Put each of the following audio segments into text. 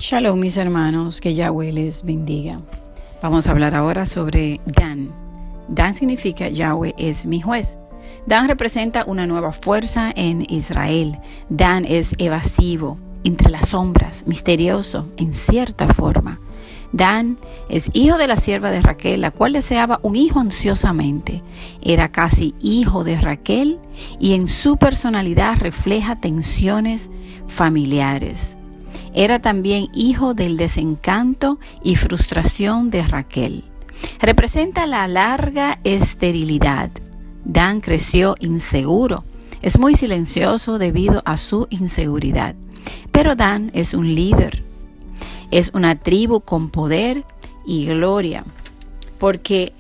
Shalom, mis hermanos, que Yahweh les bendiga. Vamos a hablar ahora sobre Dan. Dan significa Yahweh es mi juez. Dan representa una nueva fuerza en Israel. Dan es evasivo, entre las sombras, misterioso, en cierta forma. Dan es hijo de la sierva de Raquel, la cual deseaba un hijo ansiosamente. Era casi hijo de Raquel y en su personalidad refleja tensiones familiares. Era también hijo del desencanto y frustración de Raquel. Representa la larga esterilidad. Dan creció inseguro. Es muy silencioso debido a su inseguridad. Pero Dan es un líder. Es una tribu con poder y gloria, porque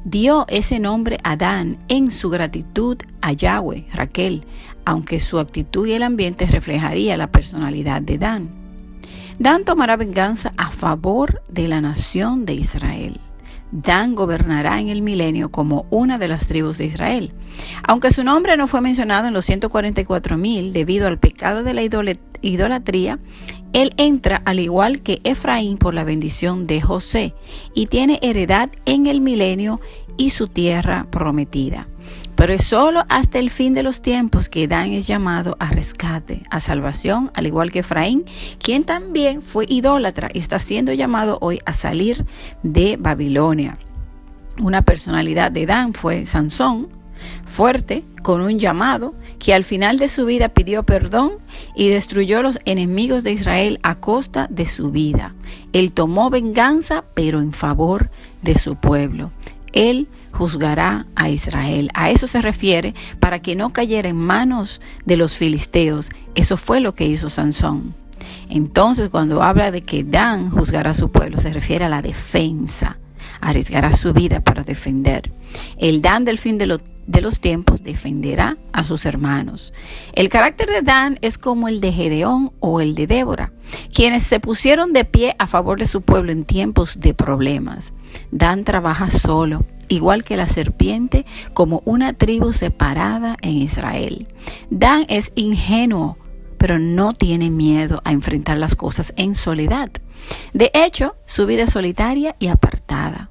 dio ese nombre a Dan en su gratitud a Yahweh, Raquel, aunque su actitud y el ambiente reflejaría la personalidad de Dan. Dan tomará venganza a favor de la nación de Israel. Dan gobernará en el milenio como una de las tribus de Israel. Aunque su nombre no fue mencionado en los 144,000 debido al pecado de la idolatría, él entra al igual que Efraín por la bendición de José y tiene heredad en el milenio y su tierra prometida. Pero es solo hasta el fin de los tiempos que Dan es llamado a rescate, a salvación, al igual que Efraín, quien también fue idólatra y está siendo llamado hoy a salir de Babilonia. Una personalidad de Dan fue Sansón, fuerte, con un llamado, que al final de su vida pidió perdón y destruyó los enemigos de Israel a costa de su vida. Él tomó venganza, pero en favor de su pueblo. Él juzgará a Israel. A eso se refiere, para que no cayera en manos de los filisteos. Eso fue lo que hizo Sansón. Entonces, cuando habla de que Dan juzgará a su pueblo, se refiere a la defensa. Arriesgará su vida para defender. El Dan del fin de los tiempos defenderá a sus hermanos. El carácter de Dan es como el de Gedeón o el de Débora, quienes se pusieron de pie a favor de su pueblo en tiempos de problemas. Dan trabaja solo, igual que la serpiente, como una tribu separada en Israel. Dan es ingenuo, pero no tiene miedo a enfrentar las cosas en soledad. De hecho, su vida es solitaria y apartada.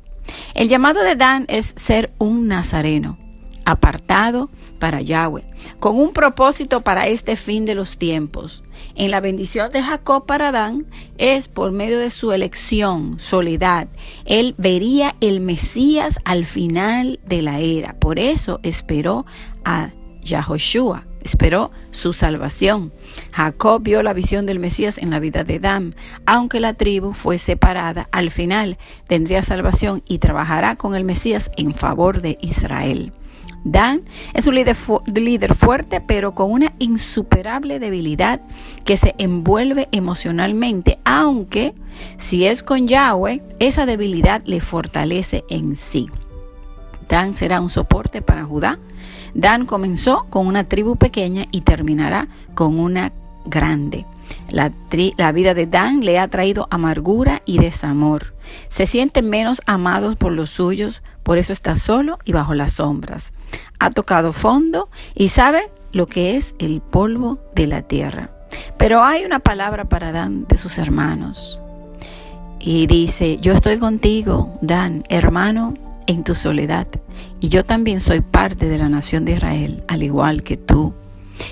El llamado de Dan es ser un nazareno, apartado para Yahweh, con un propósito para este fin de los tiempos. En la bendición de Jacob para Dan es por medio de su elección, soledad. Él vería el Mesías al final de la era. Por eso esperó a Yahoshua, esperó su salvación. Jacob vio la visión del Mesías en la vida de Dan. Aunque la tribu fue separada, al final tendría salvación y trabajará con el Mesías en favor de Israel. Dan es un líder fuerte, pero con una insuperable debilidad que se envuelve emocionalmente, aunque si es con Yahweh, esa debilidad le fortalece en sí. Dan será un soporte para Judá. Dan comenzó con una tribu pequeña y terminará con una grande. La vida de Dan le ha traído amargura y desamor. Se siente menos amado por los suyos, por eso está solo y bajo las sombras. Ha tocado fondo y sabe lo que es el polvo de la tierra. Pero hay una palabra para Dan de sus hermanos. Y dice: yo estoy contigo, Dan, hermano, en tu soledad. Y yo también soy parte de la nación de Israel, al igual que tú.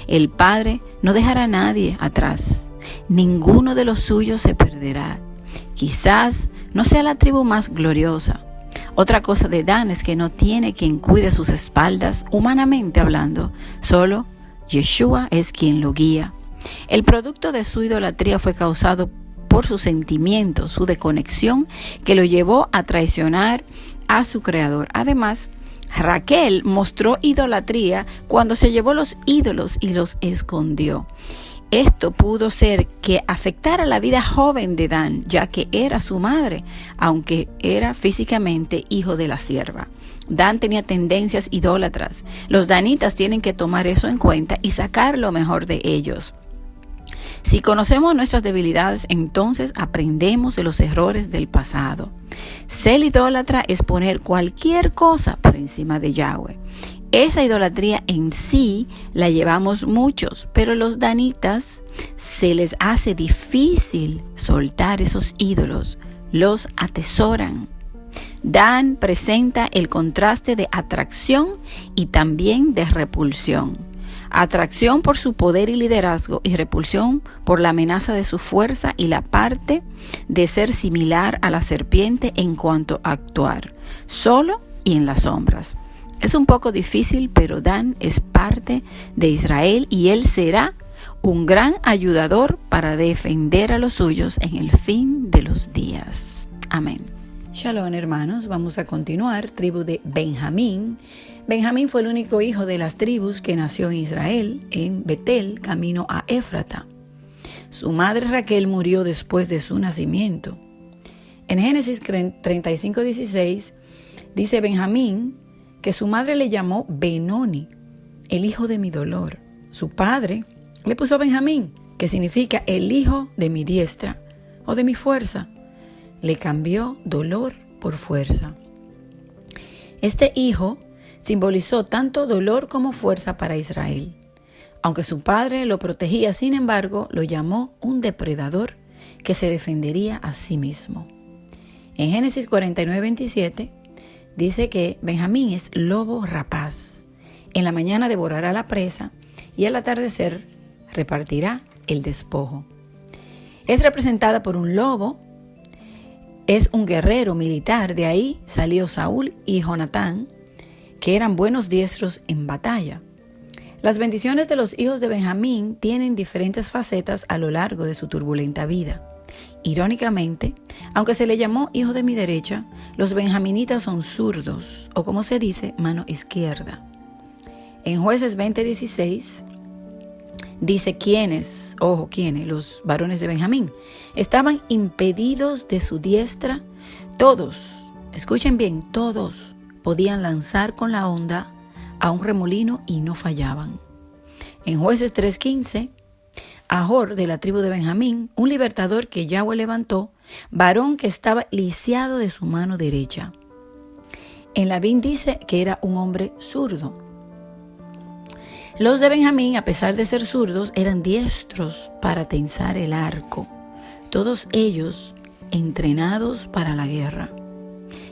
El Padre no dejará a nadie atrás. Ninguno de los suyos se perderá. Quizás no sea la tribu más gloriosa. Otra cosa de Dan es que no tiene quien cuide sus espaldas, humanamente hablando. Solo Yeshua es quien lo guía. El producto de su idolatría fue causado por sus sentimientos, su desconexión, que lo llevó a traicionar a su creador. Además, Raquel mostró idolatría cuando se llevó los ídolos y los escondió. Esto pudo ser que afectara la vida joven de Dan, ya que era su madre, aunque era físicamente hijo de la sierva. Dan tenía tendencias idólatras. Los danitas tienen que tomar eso en cuenta y sacar lo mejor de ellos. Si conocemos nuestras debilidades, entonces aprendemos de los errores del pasado. Ser idólatra es poner cualquier cosa por encima de Yahweh. Esa idolatría en sí la llevamos muchos, pero los danitas se les hace difícil soltar esos ídolos, los atesoran. Dan presenta el contraste de atracción y también de repulsión. Atracción por su poder y liderazgo y repulsión por la amenaza de su fuerza y la parte de ser similar a la serpiente en cuanto a actuar, solo y en las sombras. Es un poco difícil, pero Dan es parte de Israel y él será un gran ayudador para defender a los suyos en el fin de los días. Amén. Shalom, hermanos, vamos a continuar. Tribu de Benjamín. Benjamín fue el único hijo de las tribus que nació en Israel, en Betel, camino a Éfrata. Su madre Raquel murió después de su nacimiento. En Génesis 35:16 dice Benjamín que su madre le llamó Benoni, el hijo de mi dolor. Su padre le puso Benjamín, que significa el hijo de mi diestra o de mi fuerza. Le cambió dolor por fuerza. Este hijo simbolizó tanto dolor como fuerza para Israel. Aunque su padre lo protegía, sin embargo, lo llamó un depredador que se defendería a sí mismo. En Génesis 49:27 dice que Benjamín es lobo rapaz. En la mañana devorará la presa y al atardecer repartirá el despojo. Es representada por un lobo. Es un guerrero militar, de ahí salió Saúl y Jonatán, que eran buenos diestros en batalla. Las bendiciones de los hijos de Benjamín tienen diferentes facetas a lo largo de su turbulenta vida. Irónicamente, aunque se le llamó hijo de mi derecha, los benjaminitas son zurdos, o como se dice, mano izquierda. En Jueces 20:16 dice quiénes, los varones de Benjamín, estaban impedidos de su diestra. Todos, escuchen bien, todos podían lanzar con la honda a un remolino y no fallaban. En Jueces 3:15, Ahor de la tribu de Benjamín, un libertador que Yahweh levantó, varón que estaba lisiado de su mano derecha. En Labín dice que era un hombre zurdo. Los de Benjamín, a pesar de ser zurdos, eran diestros para tensar el arco. Todos ellos entrenados para la guerra.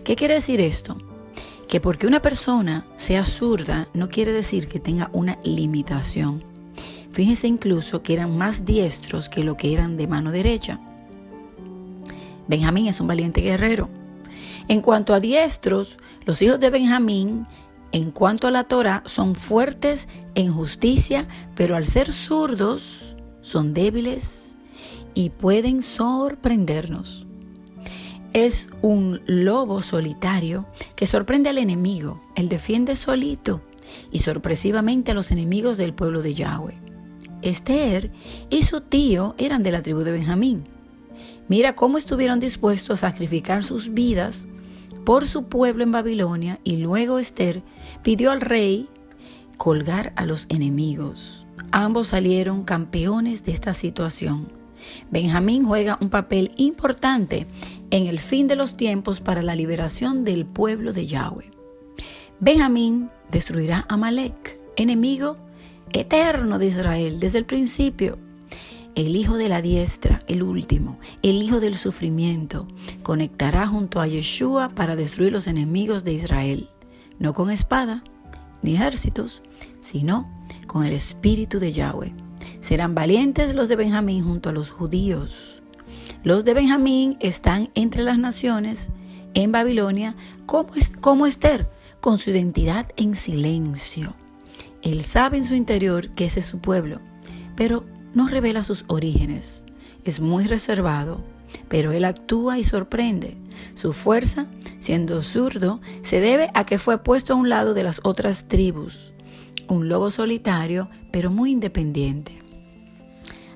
¿Qué quiere decir esto? Que porque una persona sea zurda no quiere decir que tenga una limitación. Fíjense incluso que eran más diestros que lo que eran de mano derecha. Benjamín es un valiente guerrero. En cuanto a diestros, los hijos de Benjamín, en cuanto a la Torá, son fuertes en justicia, pero al ser zurdos, son débiles y pueden sorprendernos. Es un lobo solitario que sorprende al enemigo. Él defiende solito y sorpresivamente a los enemigos del pueblo de Yahweh. Esther y su tío eran de la tribu de Benjamín. Mira cómo estuvieron dispuestos a sacrificar sus vidas por su pueblo en Babilonia, y luego Esther pidió al rey colgar a los enemigos. Ambos salieron campeones de esta situación. Benjamín juega un papel importante en el fin de los tiempos para la liberación del pueblo de Yahweh. Benjamín destruirá a Amalek, enemigo eterno de Israel desde el principio. El hijo de la diestra, el último, el hijo del sufrimiento, conectará junto a Yeshua para destruir los enemigos de Israel, no con espada ni ejércitos, sino con el espíritu de Yahweh. Serán valientes los de Benjamín junto a los judíos. Los de Benjamín están entre las naciones en Babilonia como Esther, con su identidad en silencio. Él sabe en su interior que ese es su pueblo, pero no revela sus orígenes. Es muy reservado, pero él actúa y sorprende. Su fuerza, siendo zurdo, se debe a que fue puesto a un lado de las otras tribus. Un lobo solitario, pero muy independiente.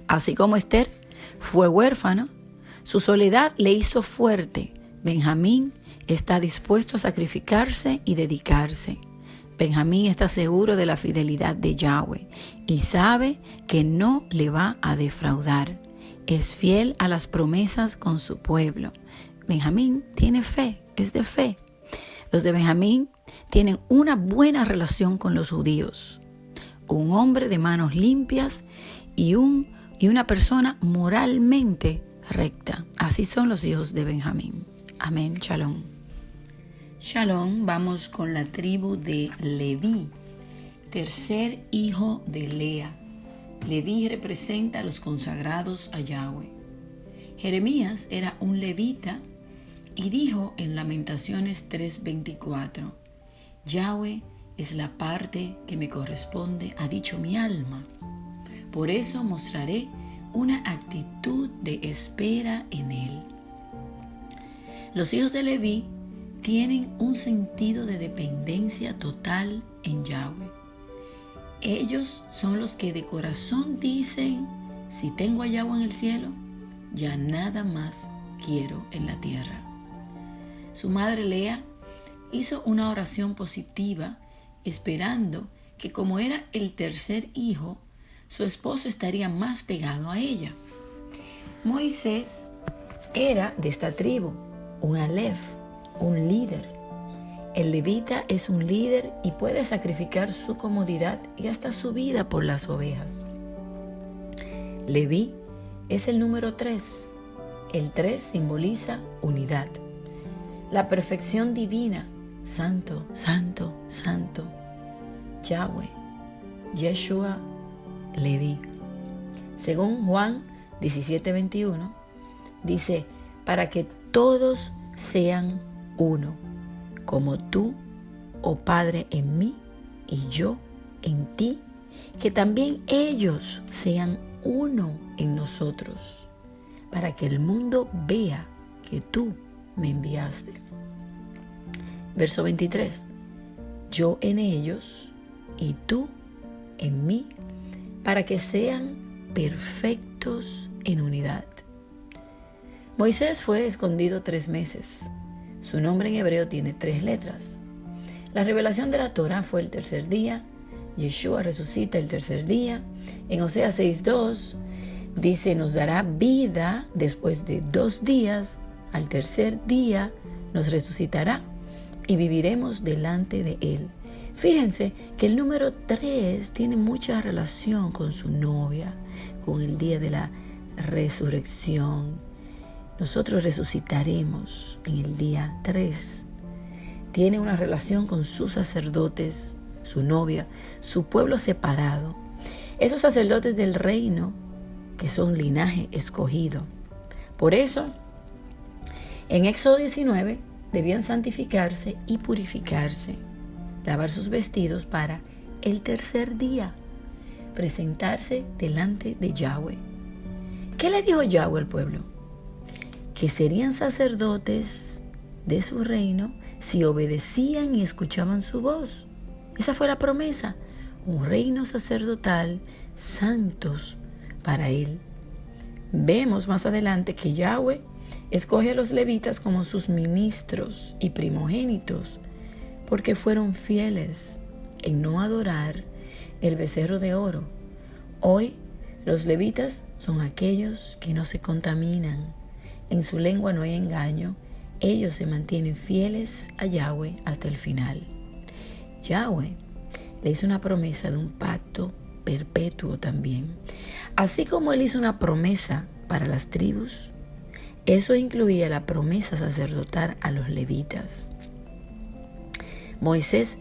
Así como Esther fue huérfano, su soledad le hizo fuerte. Benjamín está dispuesto a sacrificarse y dedicarse. Benjamín está seguro de la fidelidad de Yahweh y sabe que no le va a defraudar. Es fiel a las promesas con su pueblo. Benjamín tiene fe, es de fe. Los de Benjamín tienen una buena relación con los judíos. Un hombre de manos limpias y una persona moralmente recta. Así son los hijos de Benjamín. Amén. Shalom. Shalom. Vamos con la tribu de Leví, tercer hijo de Lea. Leví representa a los consagrados a Yahweh. Jeremías era un levita y dijo en Lamentaciones 3:24, Yahweh es la parte que me corresponde, ha dicho mi alma. Por eso mostraré una actitud de espera en él. Los hijos de Leví tienen un sentido de dependencia total en Yahweh. Ellos son los que de corazón dicen, si tengo a Yahweh en el cielo, ya nada más quiero en la tierra. Su madre Lea hizo una oración positiva, esperando que como era el tercer hijo, su esposo estaría más pegado a ella. Moisés era de esta tribu, un alef, un líder. El levita es un líder y puede sacrificar su comodidad y hasta su vida por las ovejas. Leví es el número 3. El 3 simboliza unidad. La perfección divina, santo, santo, santo. Yahweh, Yeshua, Leví. Según Juan 17:21, dice, para que todos sean uno, como tú, oh Padre, en mí y yo en ti, que también ellos sean uno en nosotros, para que el mundo vea que tú me enviaste. Verso 23, yo en ellos y tú en mí, para que sean perfectos en unidad. Moisés fue escondido 3 meses. Su nombre en hebreo tiene 3 letras. La revelación de la Torá fue el tercer día. Yeshua resucita el tercer día. En Oseas 6:2 dice, nos dará vida después de 2 días. Al tercer día nos resucitará y viviremos delante de Él. Fíjense que el número 3 tiene mucha relación con su novia, con el día de la resurrección. Nosotros resucitaremos en el día 3. Tiene una relación con sus sacerdotes, su novia, su pueblo separado. Esos sacerdotes del reino que son linaje escogido. Por eso, en Éxodo 19 debían santificarse y purificarse, lavar sus vestidos para el tercer día, presentarse delante de Yahweh. ¿Qué le dijo Yahweh al pueblo? Que serían sacerdotes de su reino si obedecían y escuchaban su voz. Esa fue la promesa, un reino sacerdotal, santos para él. Vemos más adelante que Yahweh escoge a los levitas como sus ministros y primogénitos, porque fueron fieles en no adorar el becerro de oro. Hoy los levitas son aquellos que no se contaminan. En su lengua no hay engaño. Ellos se mantienen fieles a Yahweh hasta el final. Yahweh le hizo una promesa de un pacto perpetuo también. Así como él hizo una promesa para las tribus, eso incluía la promesa sacerdotal a los levitas. Moisés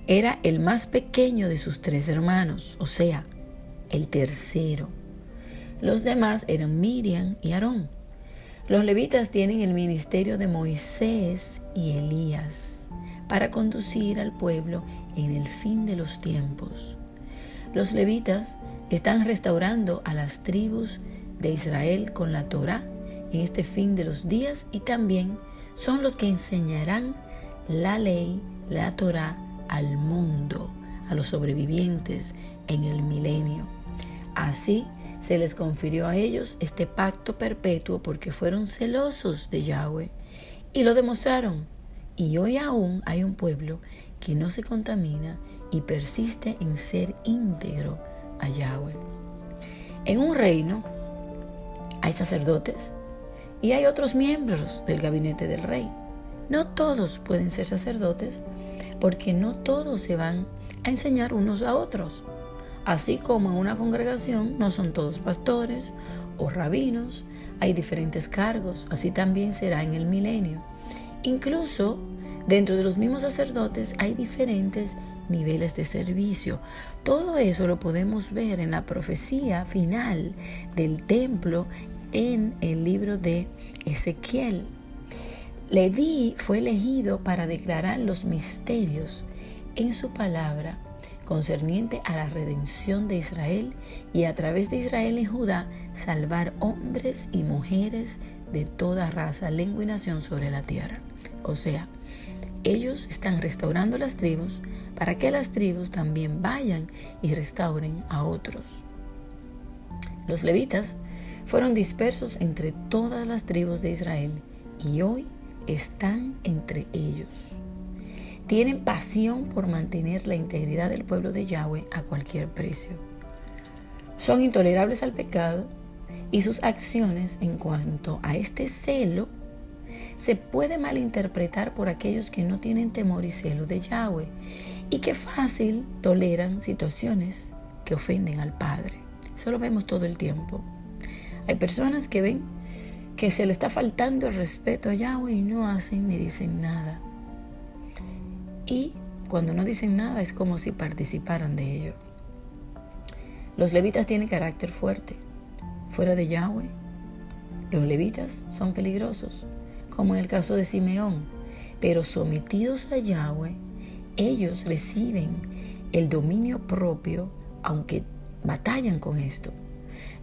era el más pequeño de sus 3 hermanos, o sea, el tercero. Los demás eran Miriam y Aarón. Los levitas tienen el ministerio de Moisés y Elías para conducir al pueblo en el fin de los tiempos. Los levitas están restaurando a las tribus de Israel con la Torá en este fin de los días y también son los que enseñarán la ley, la Torá al mundo, a los sobrevivientes en el milenio. Así se les confirió a ellos este pacto perpetuo porque fueron celosos de Yahweh y lo demostraron. Y hoy aún hay un pueblo que no se contamina y persiste en ser íntegro a Yahweh. En un reino hay sacerdotes y hay otros miembros del gabinete del rey. No todos pueden ser sacerdotes porque no todos se van a enseñar unos a otros. Así como en una congregación no son todos pastores o rabinos, hay diferentes cargos, así también será en el milenio. Incluso dentro de los mismos sacerdotes hay diferentes niveles de servicio. Todo eso lo podemos ver en la profecía final del templo en el libro de Ezequiel. Leví fue elegido para declarar los misterios en su palabra concerniente a la redención de Israel y a través de Israel y Judá salvar hombres y mujeres de toda raza, lengua y nación sobre la tierra. O sea, ellos están restaurando las tribus para que las tribus también vayan y restauren a otros. Los levitas fueron dispersos entre todas las tribus de Israel y hoy están entre ellos. Tienen pasión por mantener la integridad del pueblo de Yahweh a cualquier precio. Son intolerables al pecado y sus acciones en cuanto a este celo se puede malinterpretar por aquellos que no tienen temor y celo de Yahweh y que fácil toleran situaciones que ofenden al Padre. Eso lo vemos todo el tiempo. Hay personas que ven que se le está faltando el respeto a Yahweh y no hacen ni dicen nada. Y cuando no dicen nada es como si participaran de ello. Los levitas tienen carácter fuerte. Fuera de Yahweh, los levitas son peligrosos, como en el caso de Simeón. Pero sometidos a Yahweh, ellos reciben el dominio propio, aunque batallan con esto.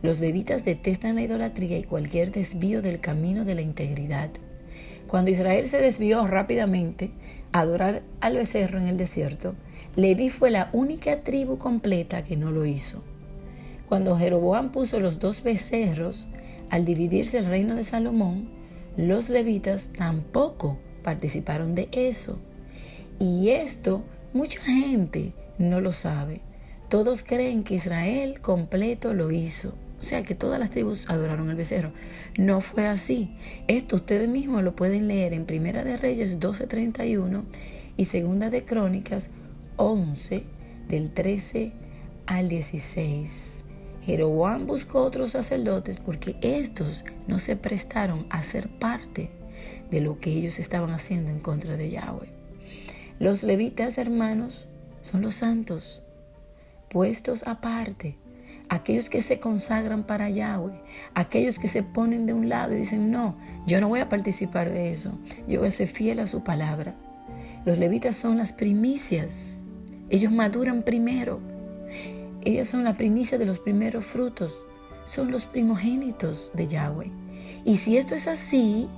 Los levitas detestan la idolatría y cualquier desvío del camino de la integridad. Cuando Israel se desvió rápidamente a adorar al becerro en el desierto, Leví fue la única tribu completa que no lo hizo. Cuando Jeroboam puso los 2 becerros, al dividirse el reino de Salomón, los levitas tampoco participaron de eso. Y esto mucha gente no lo sabe. Todos creen que Israel completo lo hizo. O sea, que todas las tribus adoraron el becerro. No fue así. Esto ustedes mismos lo pueden leer en Primera de Reyes 12:31 y Segunda de Crónicas 11, del 13 al 16. Jeroboam buscó otros sacerdotes porque estos no se prestaron a ser parte de lo que ellos estaban haciendo en contra de Yahweh. Los levitas, hermanos, son los santos, puestos aparte. Aquellos que se consagran para Yahweh, aquellos que se ponen de un lado y dicen, no, yo no voy a participar de eso, yo voy a ser fiel a su palabra. Los levitas son las primicias, ellos maduran primero, ellos son la primicia de los primeros frutos, son los primogénitos de Yahweh. Y si esto es así,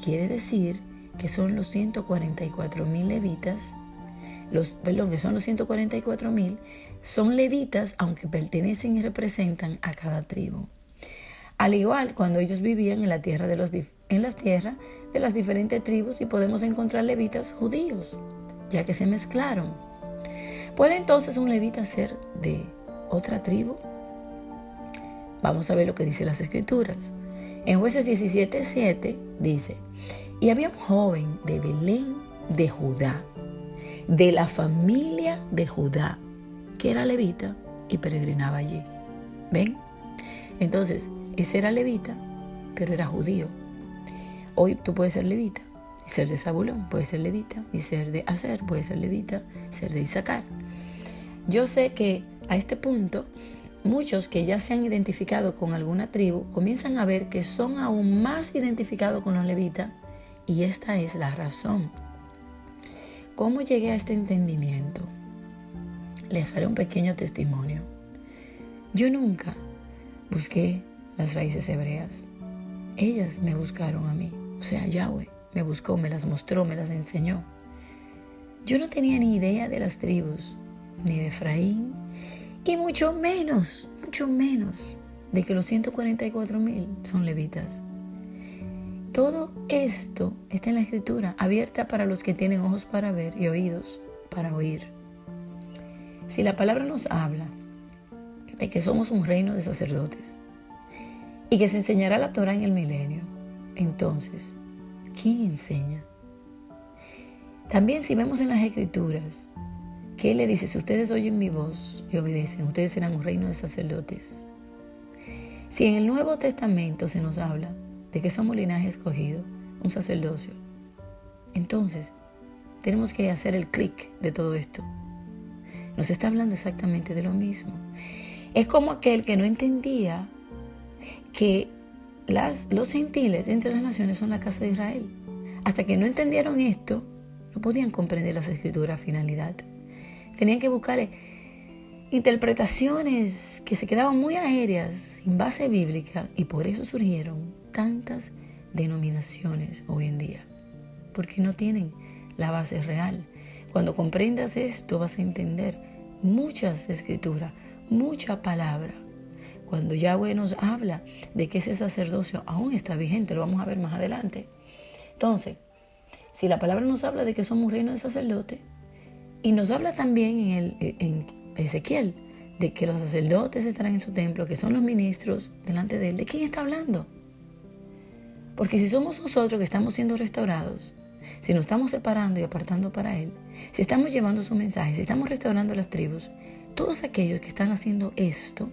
quiere decir que son los 144,000 levitas, que son los 144,000, son levitas aunque pertenecen y representan a cada tribu. Al igual cuando ellos vivían en la tierra de las diferentes tribus y podemos encontrar levitas judíos, ya que se mezclaron. ¿Puede entonces un levita ser de otra tribu? Vamos a ver lo que dice las Escrituras. En Jueces 17:7 dice, y había un joven de Belén de Judá, de la familia de Judá, que era levita y peregrinaba allí. ¿Ven? Entonces, ese era levita, pero era judío. Hoy tú puedes ser levita y ser de Zabulón, puedes ser levita y ser de Aser, puedes ser levita y ser de Isaacar. Yo sé que a este punto, muchos que ya se han identificado con alguna tribu comienzan a ver que son aún más identificados con los levitas, y esta es la razón. ¿Cómo llegué a este entendimiento? Les haré un pequeño testimonio. Yo nunca busqué las raíces hebreas. Ellas me buscaron a mí. O sea, Yahweh me buscó, me las mostró, me las enseñó. Yo no tenía ni idea de las tribus, ni de Efraín, y mucho menos de que los 144,000 son levitas. Todo esto está en la Escritura, abierta para los que tienen ojos para ver y oídos para oír. Si la palabra nos habla de que somos un reino de sacerdotes y que se enseñará la Torá en el milenio, entonces, ¿quién enseña? También si vemos en las Escrituras que Él le dice, si ustedes oyen mi voz y obedecen, ustedes serán un reino de sacerdotes. Si en el Nuevo Testamento se nos habla de que somos linaje escogido, un sacerdocio, entonces tenemos que hacer el clic de todo esto. Nos está hablando exactamente de lo mismo. Es como aquel que no entendía que los gentiles entre las naciones son la casa de Israel. Hasta que no entendieron esto, no podían comprender las Escrituras a finalidad. Tenían que buscar interpretaciones que se quedaban muy aéreas, sin base bíblica, y por eso surgieron tantas denominaciones hoy en día, porque no tienen la base real. Cuando comprendas esto vas a entender muchas escrituras, mucha palabra. Cuando Yahweh nos habla de que ese sacerdocio aún está vigente, lo vamos a ver más adelante. Entonces, si la palabra nos habla de que somos un reino de sacerdotes, y nos habla también en Ezequiel de que los sacerdotes estarán en su templo, que son los ministros delante de él, ¿de quién está hablando? Porque si somos nosotros que estamos siendo restaurados, si nos estamos separando y apartando para él, si estamos llevando su mensaje, si estamos restaurando las tribus, todos aquellos que están haciendo esto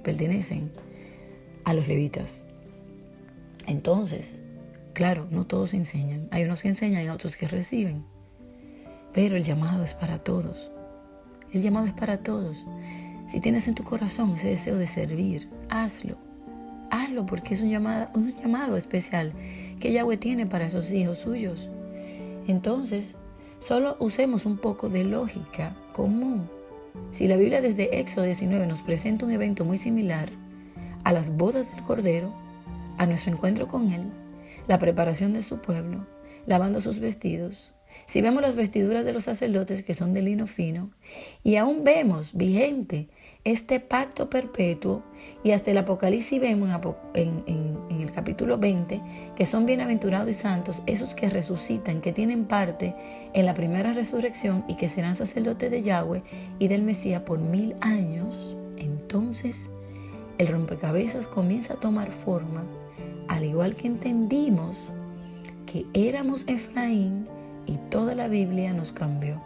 pertenecen a los levitas. Entonces, claro, no todos enseñan. Hay unos que enseñan y otros que reciben. Pero el llamado es para todos. El llamado es para todos. Si tienes en tu corazón ese deseo de servir, hazlo. Hazlo porque es un llamado especial que Yahweh tiene para esos hijos suyos. Entonces, solo usemos un poco de lógica común. Si la Biblia desde Éxodo 19 nos presenta un evento muy similar a las bodas del Cordero, a nuestro encuentro con Él, la preparación de su pueblo, lavando sus vestidos, si vemos las vestiduras de los sacerdotes que son de lino fino, y aún vemos vigente este pacto perpetuo, y hasta el Apocalipsis vemos en el capítulo 20 que son bienaventurados y santos esos que resucitan, que tienen parte en la primera resurrección y que serán sacerdotes de Yahweh y del Mesías por 1000 años, entonces el rompecabezas comienza a tomar forma, al igual que entendimos que éramos Efraín y toda la Biblia nos cambió.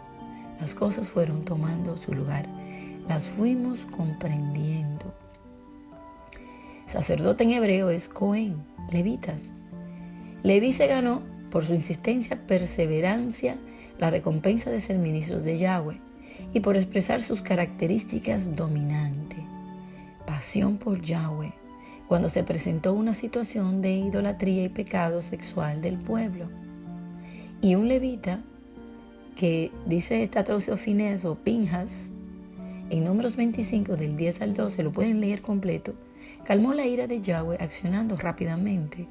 Las cosas fueron tomando su lugar. Las fuimos comprendiendo. Sacerdote en hebreo es Cohen, levitas. Leví se ganó, por su insistencia, perseverancia, la recompensa de ser ministros de Yahweh y por expresar sus características dominantes. Pasión por Yahweh, cuando se presentó una situación de idolatría y pecado sexual del pueblo. Y un levita, que dice, está traducido Finés o Pinjas, en Números 25 del 10 al 12, lo pueden leer completo, calmó la ira de Yahweh accionando rápidamente.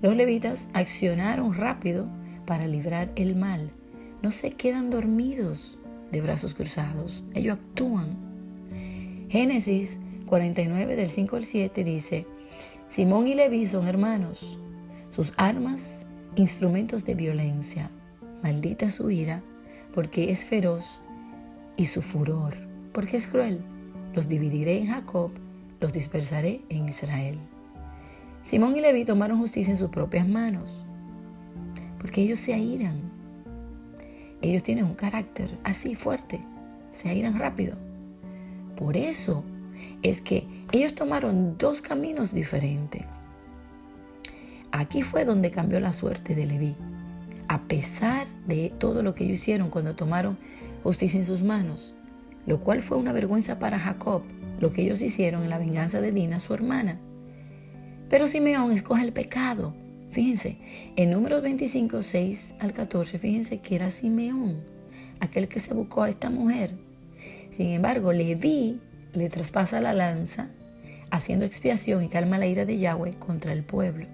Los levitas accionaron rápido para librar el mal. No se quedan dormidos de brazos cruzados, ellos actúan. Génesis 49 del 5 al 7 dice, Simón y Leví son hermanos, sus armas instrumentos de violencia. Maldita su ira, porque es feroz, y su furor, porque es cruel. Los dividiré en Jacob, los dispersaré en Israel. Simón y Leví tomaron justicia en sus propias manos, porque ellos se airan. Ellos tienen un carácter así fuerte, se airan rápido. Por eso es que ellos tomaron dos caminos diferentes. Aquí fue donde cambió la suerte de Leví. A pesar de todo lo que ellos hicieron cuando tomaron justicia en sus manos, lo cual fue una vergüenza para Jacob, lo que ellos hicieron en la venganza de Dina, su hermana. Pero Simeón escoge el pecado. Fíjense, en Números 25, 6 al 14, fíjense que era Simeón, aquel que se buscó a esta mujer. Sin embargo, Leví le traspasa la lanza, haciendo expiación y calma la ira de Yahweh contra el pueblo.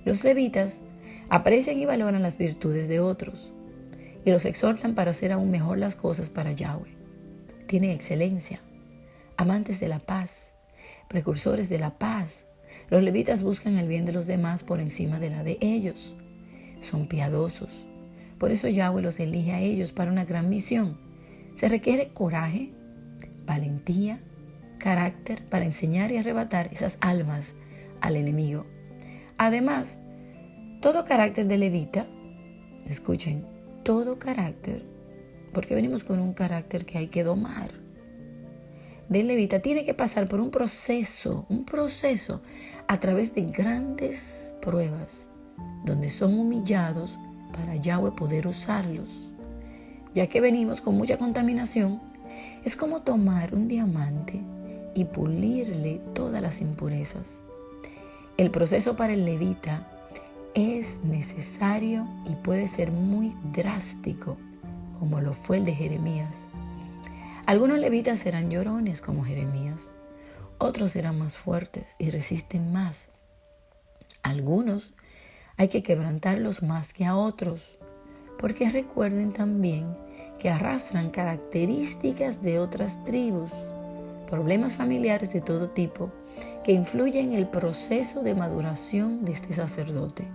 Los levitas aprecian y valoran las virtudes de otros y los exhortan para hacer aún mejor las cosas para Yahweh. Tienen excelencia, amantes de la paz, precursores de la paz. Los levitas buscan el bien de los demás por encima de la de ellos. Son piadosos. Por eso Yahweh los elige a ellos para una gran misión. Se requiere coraje, valentía, carácter para enseñar y arrebatar esas almas al enemigo. Además, todo carácter de levita escuchen, todo carácter, porque venimos con un carácter que hay que domar, del levita tiene que pasar por un proceso a través de grandes pruebas, donde son humillados para Yahweh poder usarlos. Ya que venimos con mucha contaminación, es como tomar un diamante y pulirle todas las impurezas. El proceso para el levita es necesario y puede ser muy drástico, como lo fue el de Jeremías. Algunos levitas serán llorones como Jeremías, otros serán más fuertes y resisten más. Algunos hay que quebrantarlos más que a otros, porque recuerden también que arrastran características de otras tribus, problemas familiares de todo tipo que influyen en el proceso de maduración de este sacerdote.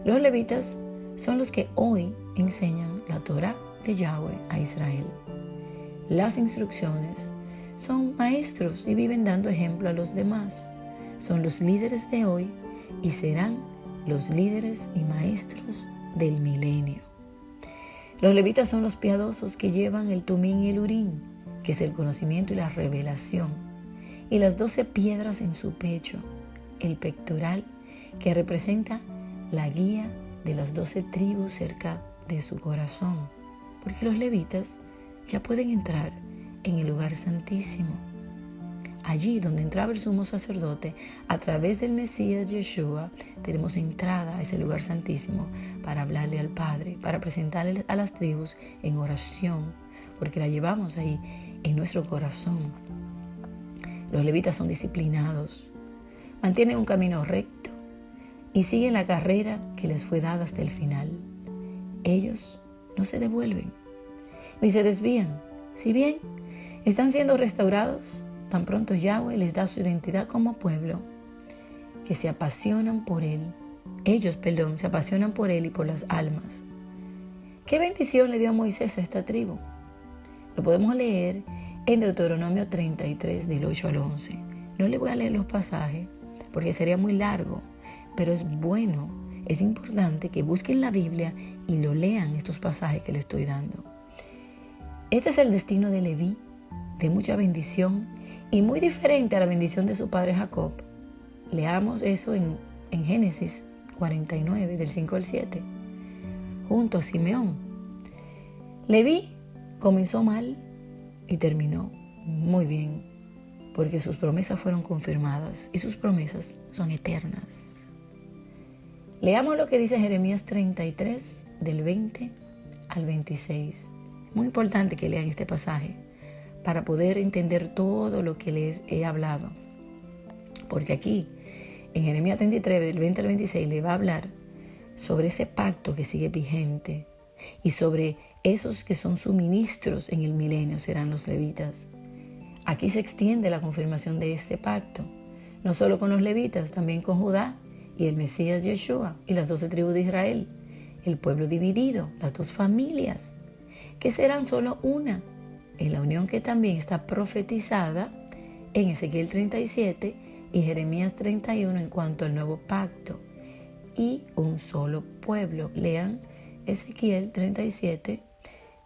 Los levitas son los que hoy enseñan la Torá de Yahweh a Israel. Las instrucciones son maestros y viven dando ejemplo a los demás. Son los líderes de hoy y serán los líderes y maestros del milenio. Los levitas son los piadosos que llevan el tumín y el urín, que es el conocimiento y la revelación, y las 12 piedras en su pecho, el pectoral que representa la guía de las 12 tribus cerca de su corazón, porque los levitas ya pueden entrar en el lugar santísimo. Allí donde entraba el sumo sacerdote, a través del Mesías Yeshua, tenemos entrada a ese lugar santísimo para hablarle al Padre, para presentarle a las tribus en oración, porque la llevamos ahí en nuestro corazón. Los levitas son disciplinados, mantienen un camino recto y siguen la carrera que les fue dada hasta el final. Ellos no se devuelven ni se desvían. Si bien están siendo restaurados, tan pronto Yahweh les da su identidad como pueblo, que se apasionan por Él. Ellos se apasionan por Él y por las almas. ¿Qué bendición le dio a Moisés a esta tribu? Lo podemos leer en Deuteronomio 33, del 8 al 11. No le voy a leer los pasajes porque sería muy largo, pero es bueno, es importante que busquen la Biblia y lo lean estos pasajes que le estoy dando. Este es el destino de Leví, de mucha bendición y muy diferente a la bendición de su padre Jacob. Leamos eso en Génesis 49, del 5 al 7, junto a Simeón. Leví comenzó mal y terminó muy bien, porque sus promesas fueron confirmadas y sus promesas son eternas. Leamos lo que dice Jeremías 33, del 20 al 26. Muy importante que lean este pasaje para poder entender todo lo que les he hablado. Porque aquí, en Jeremías 33, del 20 al 26, le va a hablar sobre ese pacto que sigue vigente y sobre esos que son suministros en el milenio, serán los levitas. Aquí se extiende la confirmación de este pacto, no solo con los levitas, también con Judá y el Mesías Yeshua y las 12 tribus de Israel, el pueblo dividido, las 2 familias, que serán solo una, en la unión que también está profetizada en Ezequiel 37 y Jeremías 31 en cuanto al nuevo pacto, y un solo pueblo. Lean Ezequiel 37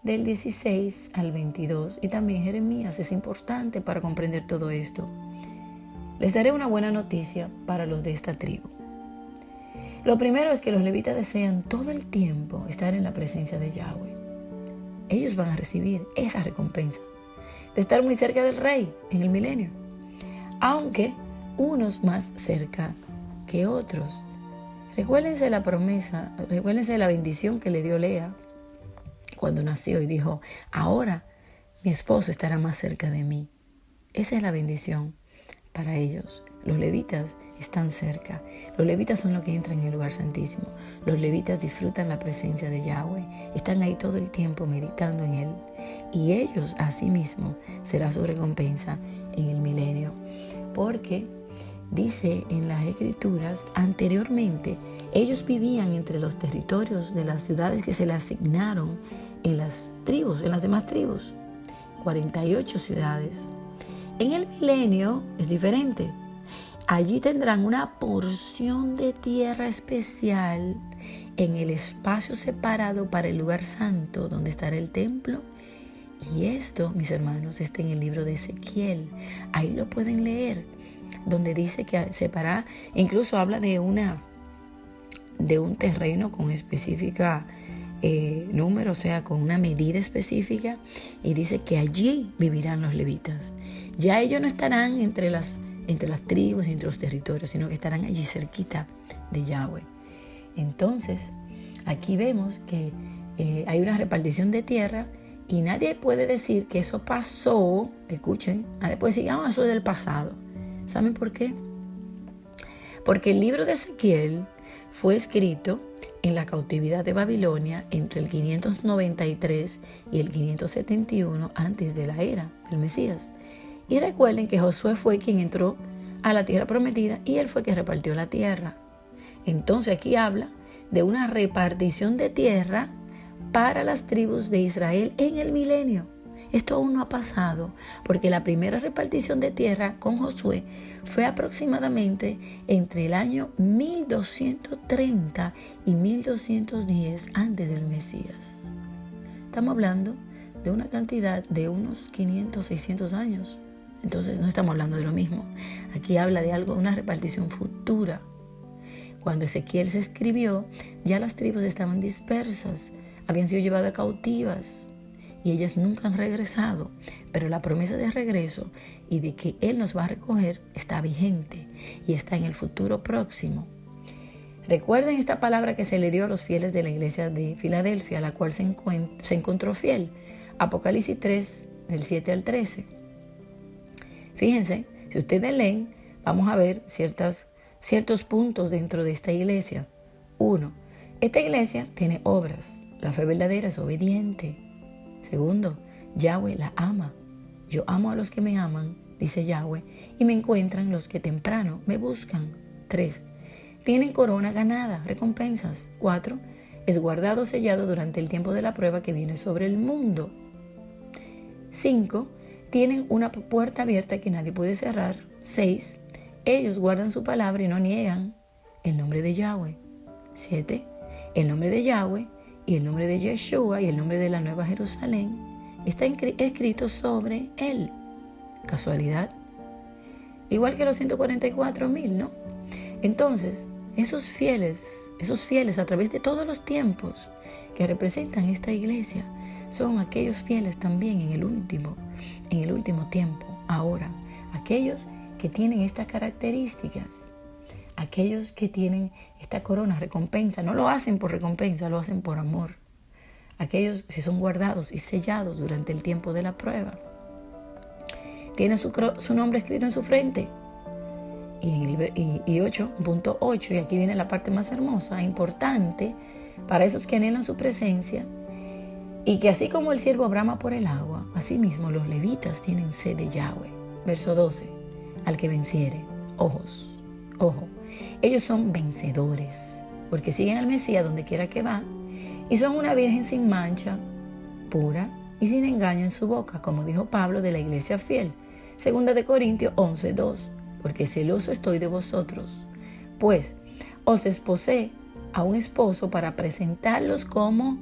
del 16 al 22 y también Jeremías. Es importante para comprender todo esto. Les daré una buena noticia para los de esta tribu. Lo primero es que los levitas desean todo el tiempo estar en la presencia de Yahweh. Ellos van a recibir esa recompensa de estar muy cerca del Rey en el milenio, aunque unos más cerca que otros. Recuérdense la promesa, recuérdense la bendición que le dio Lea cuando nació y dijo: ahora mi esposo estará más cerca de mí. Esa es la bendición para ellos. Los levitas están cerca. Los levitas son los que entran en el lugar santísimo. Los levitas disfrutan la presencia de Yahweh. Están ahí todo el tiempo meditando en Él. Y ellos, asimismo, será su recompensa en el milenio. Porque dice en las Escrituras, anteriormente, ellos vivían entre los territorios de las ciudades que se les asignaron en las tribus, en las demás tribus. 48 ciudades. En el milenio es diferente. Allí tendrán una porción de tierra especial en el espacio separado para el lugar santo donde estará el templo. Y esto, mis hermanos, está en el libro de Ezequiel. Ahí lo pueden leer, donde dice que separar, incluso habla de un terreno con específica número, o sea, con una medida específica, y dice que allí vivirán los levitas. Ya ellos no estarán entre las tribus y entre los territorios, sino que estarán allí cerquita de Yahweh. Entonces, aquí vemos que hay una repartición de tierra y nadie puede decir que eso pasó. Escuchen, nadie puede decir, eso es del pasado. ¿Saben por qué? Porque el libro de Ezequiel fue escrito en la cautividad de Babilonia entre el 593 y el 571 antes de la era del Mesías. Y recuerden que Josué fue quien entró a la tierra prometida y él fue quien repartió la tierra. Entonces aquí habla de una repartición de tierra para las tribus de Israel en el milenio. Esto aún no ha pasado, porque la primera repartición de tierra con Josué fue aproximadamente entre el año 1230 y 1210 antes del Mesías. Estamos hablando de una cantidad de unos 500, 600 años. Entonces no estamos hablando de lo mismo. Aquí habla de algo, una repartición futura. Cuando Ezequiel se escribió, ya las tribus estaban dispersas, habían sido llevadas cautivas y ellas nunca han regresado. Pero la promesa de regreso y de que Él nos va a recoger está vigente y está en el futuro próximo. Recuerden esta palabra que se le dio a los fieles de la iglesia de Filadelfia, la cual se encontró fiel. Apocalipsis 3, del 7 al 13. Fíjense, si ustedes leen, vamos a ver ciertos puntos dentro de esta iglesia. 1. Esta iglesia tiene obras. La fe verdadera es obediente. 2. Yahweh la ama. Yo amo a los que me aman, dice Yahweh, y me encuentran los que temprano me buscan. 3. Tienen corona ganada, recompensas. 4. Es guardado, sellado durante el tiempo de la prueba que viene sobre el mundo. 5. Tienen una puerta abierta que nadie puede cerrar. 6. Ellos guardan su palabra y no niegan el nombre de Yahweh. 7. El nombre de Yahweh y el nombre de Yeshua y el nombre de la Nueva Jerusalén está escrito sobre él. ¿Casualidad? Igual que los 144,000, ¿no? Entonces, esos fieles a través de todos los tiempos que representan esta iglesia son aquellos fieles también en el último tiempo, ahora. Aquellos que tienen estas características, aquellos que tienen esta corona, recompensa, no lo hacen por recompensa, lo hacen por amor. Aquellos que son guardados y sellados durante el tiempo de la prueba. Tienen su nombre escrito en su frente. Y 8.8, y aquí viene la parte más hermosa, importante, para esos que anhelan su presencia, y que así como el siervo brama por el agua, así mismo los levitas tienen sed de Yahweh. Verso 12, al que venciere, ojo, ellos son vencedores, porque siguen al Mesías donde quiera que va, y son una virgen sin mancha, pura y sin engaño en su boca, como dijo Pablo de la iglesia fiel, 2 Corintios 11:2, porque celoso estoy de vosotros, pues os desposé a un esposo para presentarlos como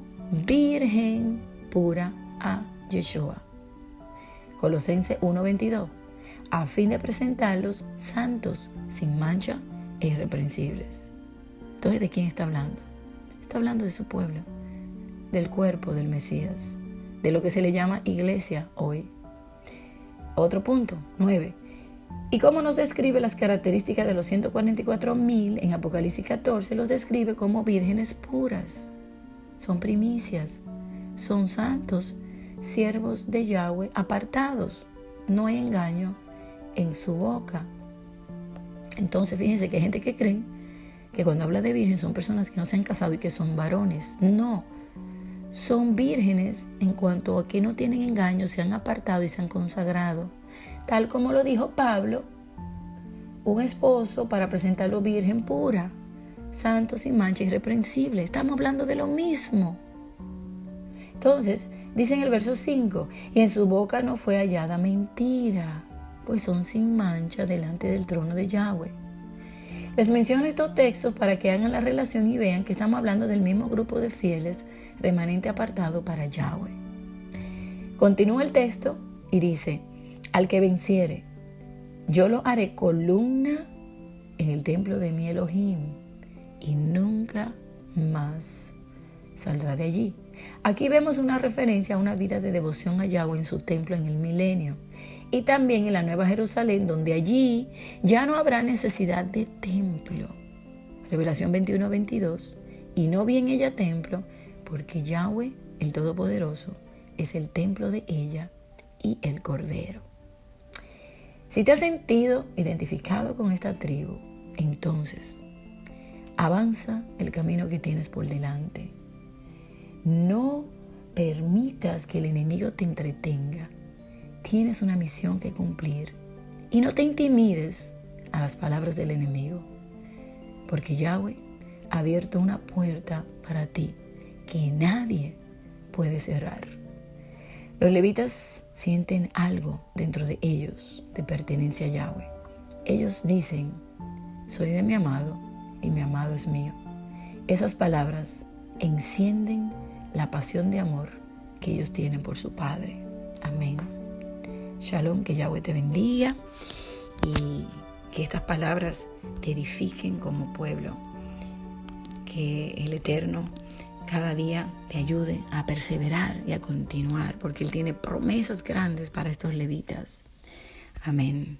virgen pura a Yeshua. Colosenses 1:22, a fin de presentarlos santos, sin mancha e irreprensibles. Entonces, ¿de quién está hablando? Está hablando de su pueblo, del cuerpo del Mesías, de lo que se le llama iglesia hoy. Otro punto, 9. ¿Y cómo nos describe las características de los 144,000 en Apocalipsis 14? Los describe como vírgenes puras. Son primicias, son santos, siervos de Yahweh, apartados. No hay engaño en su boca. Entonces, fíjense que hay gente que cree que cuando habla de virgen son personas que no se han casado y que son varones. No, son vírgenes en cuanto a que no tienen engaño, se han apartado y se han consagrado. Tal como lo dijo Pablo, un esposo para presentarlo virgen pura, santo, sin mancha, irreprensible. Estamos hablando de lo mismo. Entonces, dice en el verso 5, y en su boca no fue hallada mentira. pues son sin mancha delante del trono de Yahweh. Les menciono estos textos para que hagan la relación y vean que estamos hablando del mismo grupo de fieles, remanente apartado para Yahweh. Continúa el texto y dice: al que venciere, yo lo haré columna en el templo de mi Elohim y nunca más saldrá de allí. Aquí vemos una referencia a una vida de devoción a Yahweh en su templo en el milenio y también en la Nueva Jerusalén, donde allí ya no habrá necesidad de templo. Revelación 21-22. Y no vi en ella templo, porque Yahweh, el Todopoderoso, es el templo de ella y el Cordero. Si te has sentido identificado con esta tribu, entonces avanza el camino que tienes por delante. No permitas que el enemigo te entretenga. Tienes una misión que cumplir y no te intimides a las palabras del enemigo, porque Yahweh ha abierto una puerta para ti que nadie puede cerrar. Los levitas sienten algo dentro de ellos de pertenencia a Yahweh. Ellos dicen: soy de mi amado y mi amado es mío. Esas palabras encienden la pasión de amor que ellos tienen por su Padre. Amén. Shalom, que Yahweh te bendiga y que estas palabras te edifiquen como pueblo. Que el Eterno cada día te ayude a perseverar y a continuar, porque Él tiene promesas grandes para estos levitas. Amén.